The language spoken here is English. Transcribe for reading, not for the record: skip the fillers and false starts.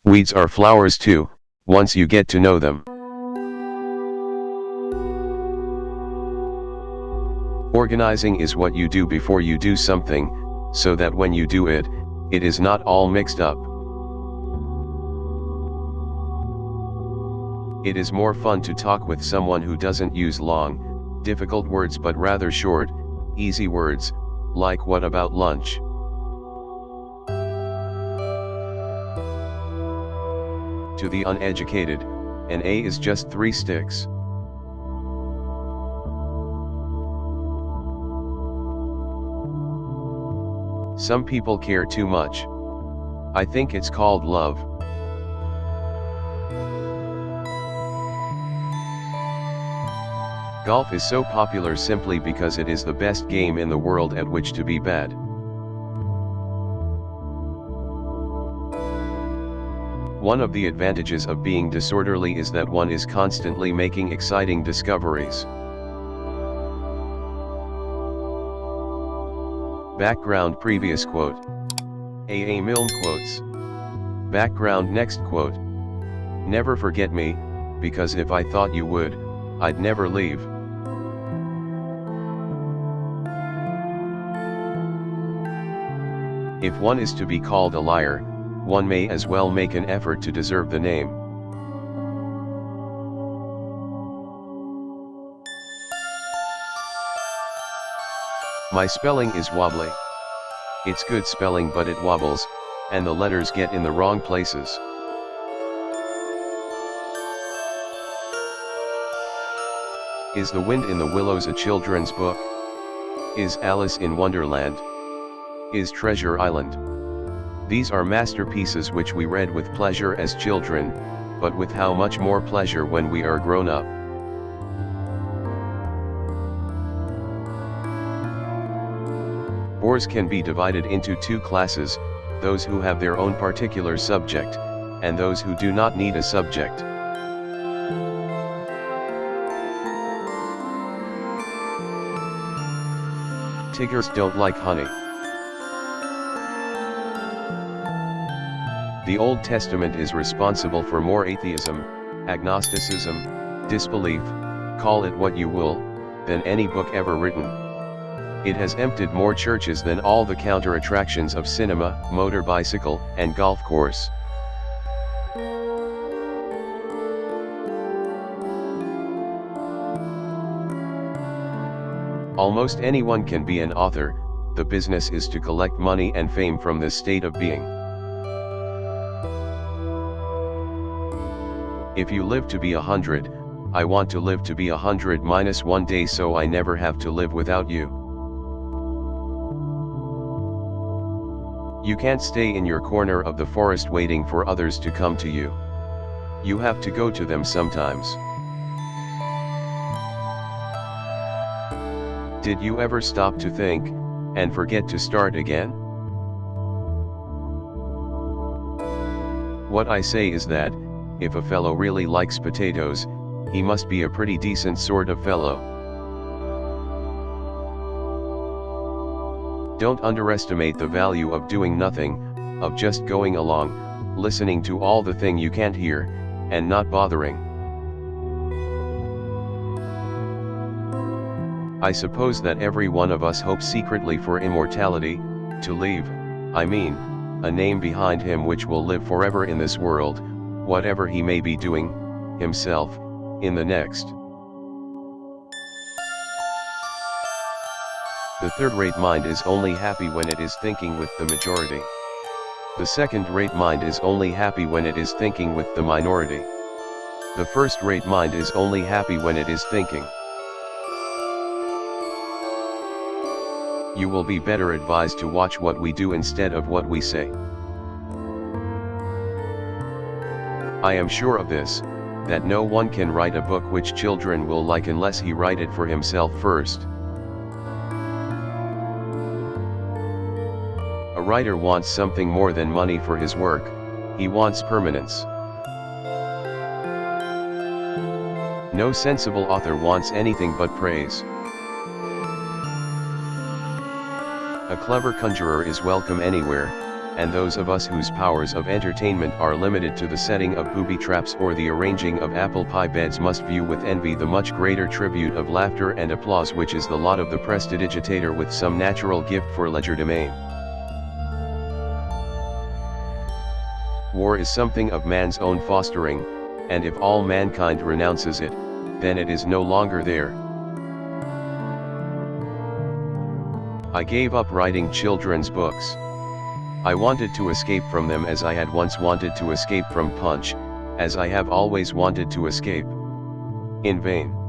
Weeds are flowers too, once you get to know them. Organizing is what you do before you do something, so that when you do it, it is not all mixed up. It is more fun to talk with someone who doesn't use long, difficult words but rather short, easy words, like "what about lunch?" To the uneducated, an A is just 3 sticks. Some people care too much. I think it's called love. Golf is so popular simply because it is the best game in the world at which to be bad. One of the advantages of being disorderly is that one is constantly making exciting discoveries. Background previous quote. A.A Milne quotes. Background next quote. Never forget me, because if I thought you would, I'd never leave. If one is to be called a liar, one may as well make an effort to deserve the name. My spelling is wobbly. It's good spelling but it wobbles, and the letters get in the wrong places. Is The Wind in the Willows a children's book? Is Alice in Wonderland? Is Treasure Island? These are masterpieces which we read with pleasure as children, but with how much more pleasure when we are grown up. Bores can be divided into 2 classes, those who have their own particular subject, and those who do not need a subject. Tigers don't like honey. The Old Testament is responsible for more atheism, agnosticism, disbelief, call it what you will, than any book ever written. It has emptied more churches than all the counter-attractions of cinema, motor bicycle, and golf course. Almost anyone can be an author, the business is to collect money and fame from this state of being. If you live to be 100, I want to live to be 100 minus 1 day so I never have to live without you. You can't stay in your corner of the forest waiting for others to come to you. You have to go to them sometimes. Did you ever stop to think, and forget to start again? What I say is that, if a fellow really likes potatoes, he must be a pretty decent sort of fellow. Don't underestimate the value of doing nothing, of just going along, listening to all the thing you can't hear, and not bothering. I suppose that every one of us hopes secretly for immortality, to leave, I mean, a name behind him which will live forever in this world, whatever he may be doing, himself, in the next. The third-rate mind is only happy when it is thinking with the majority. The second-rate mind is only happy when it is thinking with the minority. The first-rate mind is only happy when it is thinking. You will be better advised to watch what we do instead of what we say. I am sure of this, that no one can write a book which children will like unless he write it for himself first. A writer wants something more than money for his work, he wants permanence. No sensible author wants anything but praise. A clever conjurer is welcome anywhere, and those of us whose powers of entertainment are limited to the setting of booby traps or the arranging of apple pie beds must view with envy the much greater tribute of laughter and applause which is the lot of the prestidigitator with some natural gift for legerdemain. War is something of man's own fostering, and if all mankind renounces it, then it is no longer there. I gave up writing children's books. I wanted to escape from them as I had once wanted to escape from Punch, as I have always wanted to escape. In vain.